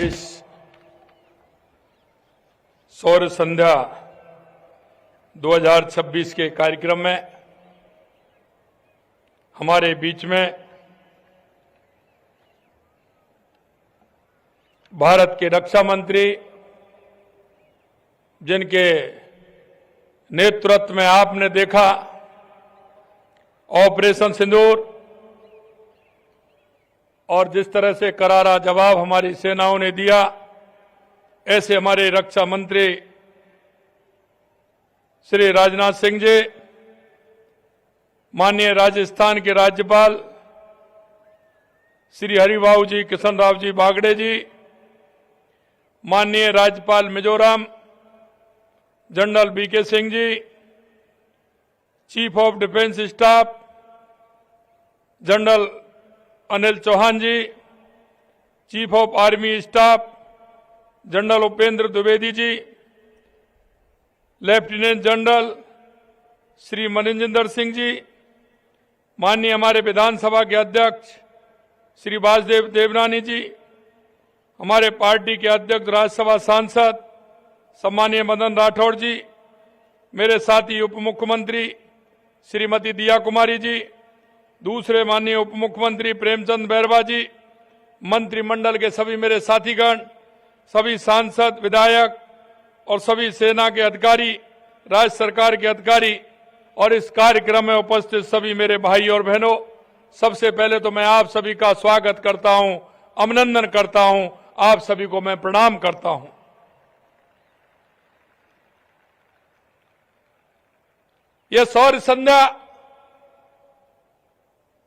इस सौर संध्या 2026 के कार्यक्रम में हमारे बीच में भारत के रक्षा मंत्री, जिनके नेतृत्व में आपने देखा ऑपरेशन सिंदूर और जिस तरह से करारा जवाब हमारी सेनाओं ने दिया, ऐसे हमारे रक्षा मंत्री श्री राजनाथ सिंह जी, माननीय राजस्थान के राज्यपाल श्री हरिभाऊ जी किशन राव जी बागड़े जी, माननीय राज्यपाल Mizoram general B K Singh ji, chief of defence staff general Anil Chauhan ji, chief of army staff general Upendra Dwivedi ji, lieutenant general Shri Manjinder Singh ji, माननीय हमारे विधानसभा के अध्यक्ष श्री वासुदेव देवनानी जी, हमारे पार्टी के अध्यक्ष राज्यसभा सांसद सम्मानीय मदन राठौड़ जी, मेरे साथी उप मुख्यमंत्री श्रीमती दिया कुमारी जी, दूसरे माननीय उप मुख्यमंत्री प्रेमचंद बैरवा जी, मंत्रिमंडल के सभी मेरे साथीगण, सभी सांसद, विधायक और सभी सेना के अधिकारी, राज्य सरकार के अधिकारी और इस कार्यक्रम में उपस्थित सभी मेरे भाई और बहनों, सबसे पहले तो मैं आप सभी का स्वागत करता हूं, अभिनंदन करता हूं, आप सभी को मैं प्रणाम करता हूं। यह सौर संध्या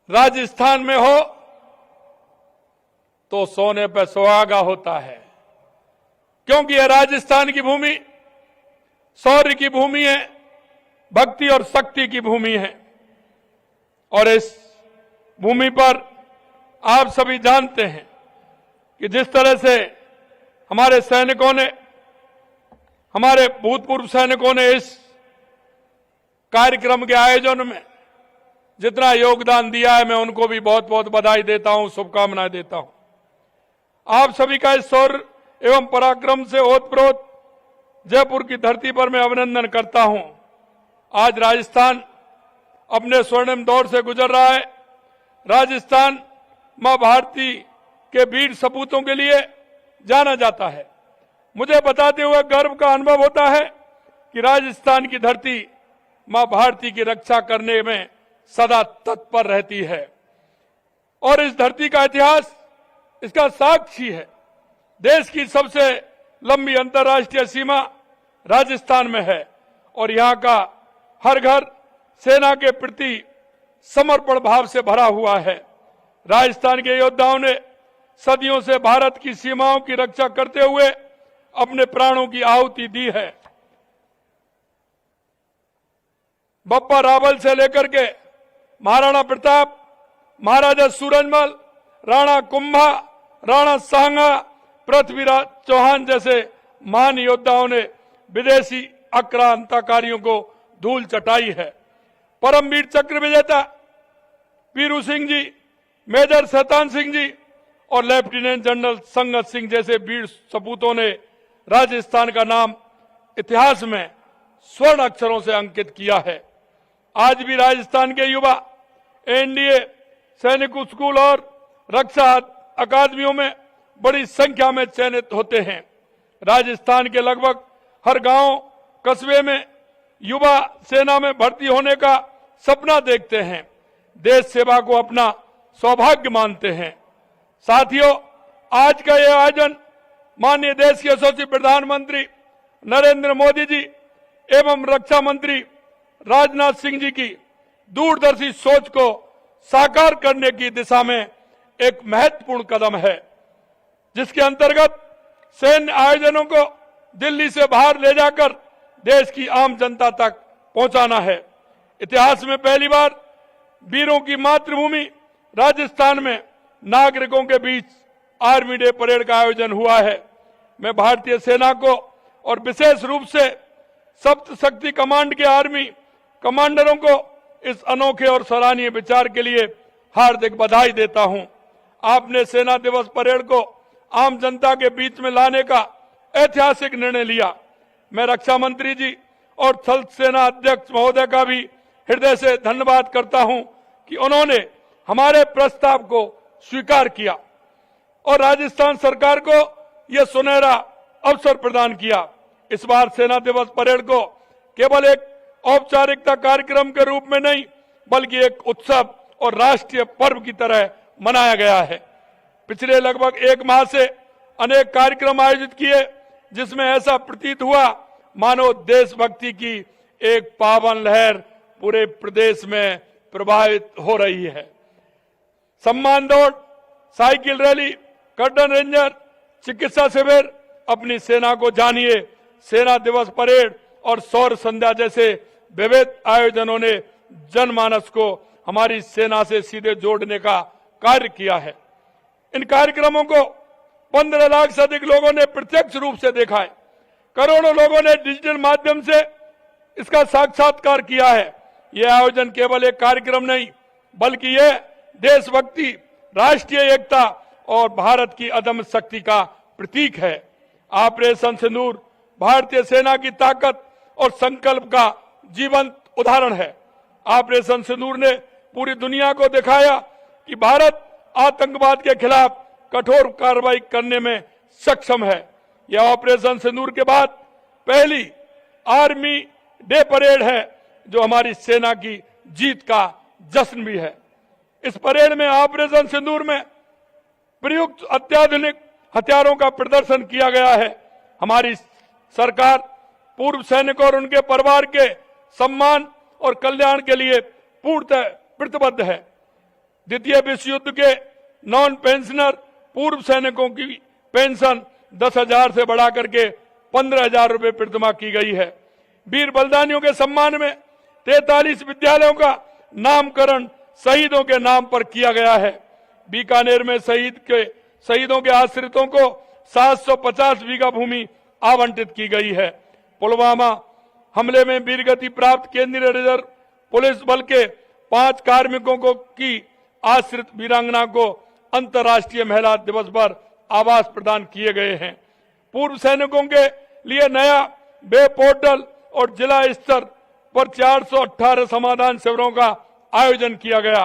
राजस्थान में हो तो सोने पर सुहागा होता है, क्योंकि यह राजस्थान की भूमि शौर्य की भूमि है, भक्ति और शक्ति की भूमि है। और इस भूमि पर आप सभी जानते हैं कि जिस तरह से हमारे सैनिकों ने, हमारे भूतपूर्व सैनिकों ने इस कार्यक्रम के आयोजन में जितना योगदान दिया है, मैं उनको भी बहुत बहुत बधाई देता हूं, शुभकामनाएं देता हूं। आप सभी का इस शौर्य एवं पराक्रम से ओतप्रोत जयपुर की धरती पर मैं अभिनंदन करता हूं। आज राजस्थान अपने स्वर्णिम दौर से गुजर रहा है। राजस्थान मां भारती के वीर सपूतों के लिए जाना जाता है। मुझे बताते हुए गर्व का अनुभव होता है कि राजस्थान की धरती मां भारती की रक्षा करने में सदा तत्पर रहती है और इस धरती का इतिहास इसका साक्षी है। देश की सबसे लंबी अंतर्राष्ट्रीय सीमा राजस्थान में है और यहां का हर घर सेना के प्रति समर्पण भाव से भरा हुआ है। राजस्थान के योद्धाओं ने सदियों से भारत की सीमाओं की रक्षा करते हुए अपने प्राणों की आहुति दी है। बप्पा रावल से लेकर के महाराणा प्रताप, महाराजा सूरजमल, राणा कुंभा, राणा सांगा, पृथ्वीराज चौहान जैसे महान योद्धाओं ने विदेशी आक्रांताकारियों को धूल चटाई है। परमवीर चक्र विजेता पीरू सिंह जी, मेजर शैतान सिंह जी और लेफ्टिनेंट जनरल संगत सिंह जैसे वीर सपूतों ने राजस्थान का नाम इतिहास में स्वर्ण अक्षरों से अंकित किया है। आज भी राजस्थान के युवा एनडीए, सैनिक स्कूल और रक्षा अकादमियों में बड़ी संख्या में चयनित होते हैं। राजस्थान के लगभग हर गांव, कस्बे में युवा सेना में भर्ती होने का सपना देखते हैं, देश सेवा को अपना सौभाग्य मानते हैं। साथियों, आज का यह आयोजन माननीय देश के यशस्वी प्रधानमंत्री नरेंद्र मोदी जी एवं रक्षा मंत्री राजनाथ सिंह जी की दूरदर्शी सोच को साकार करने की दिशा में एक महत्वपूर्ण कदम है, जिसके अंतर्गत सैन्य आयोजनों को दिल्ली से बाहर ले जाकर देश की आम जनता तक पहुंचाना है। इतिहास में पहली बार वीरों की मातृभूमि राजस्थान में नागरिकों के बीच आर्मी डे परेड का आयोजन हुआ है। मैं भारतीय सेना को और विशेष रूप से सप्त शक्ति कमांड के आर्मी कमांडरों को इस अनोखे और सराहनीय विचार के लिए हार्दिक बधाई देता हूं। आपने सेना दिवस परेड को आम जनता के बीच में लाने का ऐतिहासिक निर्णय लिया। मैं रक्षा मंत्री जी और थल सेना अध्यक्ष महोदय का भी हृदय से धन्यवाद करता हूं कि उन्होंने हमारे प्रस्ताव को स्वीकार किया और राजस्थान सरकार को यह सुनहरा अवसर प्रदान किया। इस बार सेना दिवस परेड को केवल एक औपचारिकता कार्यक्रम के रूप में नहीं बल्कि एक उत्सव और राष्ट्रीय पर्व की तरह मनाया गया है। पिछले लगभग एक माह से अनेक कार्यक्रम आयोजित किए जिसमें ऐसा प्रतीत हुआ मानो देशभक्ति की एक पावन लहर पूरे प्रदेश में प्रवाहित हो रही है। सम्मान दौड़, साइकिल रैली, कर्टन रेंजर, चिकित्सा शिविर, अपनी सेना को जानिए, सेना दिवस परेड और सौर संध्या जैसे विविध आयोजनों ने जनमानस को हमारी सेना से सीधे जोड़ने का कार्य किया है। इन कार्यक्रमों को 15 लाख से अधिक लोगों ने प्रत्यक्ष रूप से देखा है। करोड़ों लोगों ने डिजिटल माध्यम से इसका साक्षात्कार किया है। यह आयोजन केवल एक कार्यक्रम नहीं बल्कि यह देशभक्ति, राष्ट्रीय एकता और भारत की अदम्य शक्ति का प्रतीक है। ऑपरेशन सिंदूर भारतीय सेना की ताकत और संकल्प का जीवंत उदाहरण है। ऑपरेशन सिंदूर ने पूरी दुनिया को दिखाया कि भारत आतंकवाद के खिलाफ कठोर कार्रवाई करने में सक्षम है। यह ऑपरेशन सिंदूर के बाद पहली आर्मी डे परेड है जो हमारी सेना की जीत का जश्न भी है। इस परेड में ऑपरेशन सिंदूर में प्रयुक्त अत्याधुनिक हथियारों का प्रदर्शन किया गया है। हमारी सरकार पूर्व सैनिकों और उनके परिवार के सम्मान और कल्याण के लिए पूर्णतः प्रतिबद्ध है। द्वितीय विश्व युद्ध के नॉन पेंशनर पूर्व सैनिकों की पेंशन 10,000 से बढ़ाकर के 15,000 रुपए प्रतिमाह की गई है। वीर बलिदानियों के सम्मान में 43 विद्यालयों का नामकरण शहीदों के नाम पर किया गया है। बीकानेर में शहीदों के आश्रितों को 750 बीघा भूमि आवंटित की गई है। पुलवामा हमले में वीरगति प्राप्त केंद्रीय रिजर्व पुलिस बल के 5 कार्मिकों को की आश्रित वीरांगना को अंतर्राष्ट्रीय महिला दिवस पर आवास प्रदान किए गए हैं। पूर्व सैनिकों के लिए नया वेब पोर्टल और जिला स्तर पर 418 समाधान शिविरों का आयोजन किया गया।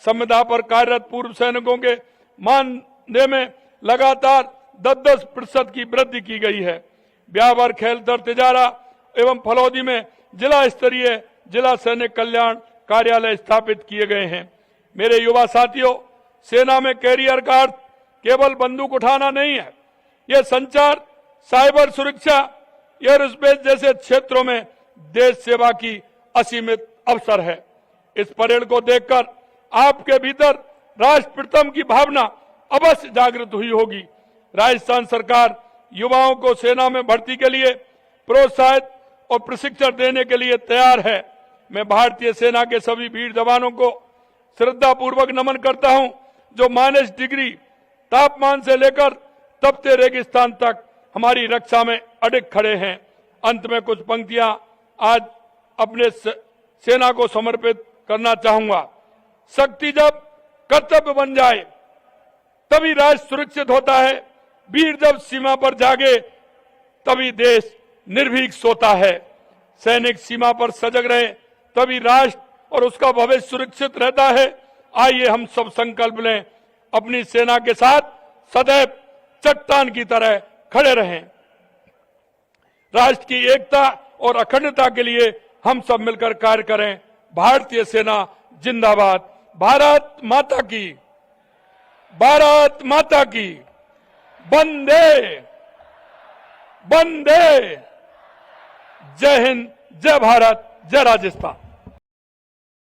संविदा पर कार्यरत पूर्व सैनिकों के मानदेय में लगातार 10% की वृद्धि की गई है। ब्यावर, खेलतर, तिजारा एवं फलौदी में जिला स्तरीय जिला सैनिक कल्याण कार्यालय स्थापित किए गए हैं। मेरे युवा साथियों, सेना में कैरियर का अर्थ केवल बंदूक उठाना नहीं है। यह संचार, साइबर सुरक्षा, एयरोस्पेस जैसे क्षेत्रों में देश सेवा की असीमित अवसर है। इस परेड को देखकर आपके भीतर राष्ट्र प्रथम की भावना अवश्य जागृत हुई होगी। राजस्थान सरकार युवाओं को सेना में भर्ती के लिए प्रोत्साहित और प्रशिक्षण देने के लिए तैयार है। मैं भारतीय सेना के सभी वीर जवानों को श्रद्धापूर्वक नमन करता हूं जो -डिग्री तापमान से लेकर तपते रेगिस्तान तक हमारी रक्षा में अडिग खड़े हैं। अंत में कुछ पंक्तियां आज अपने सेना को समर्पित करना चाहूंगा। शक्ति जब कर्तव्य बन जाए तभी राष्ट्र सुरक्षित होता है। वीर जब सीमा पर जागे तभी देश निर्भीक सोता है। सैनिक सीमा पर सजग रहे तभी राष्ट्र और उसका भविष्य सुरक्षित रहता है। आइए हम सब संकल्प लें, अपनी सेना के साथ सदैव चट्टान की तरह खड़े रहें। राष्ट्र की एकता और अखंडता के लिए हम सब मिलकर कार्य करें। भारतीय सेना जिंदाबाद। भारत माता की, भारत माता की। वंदे वंदे। जय हिंद, जय भारत, जय राजस्थान।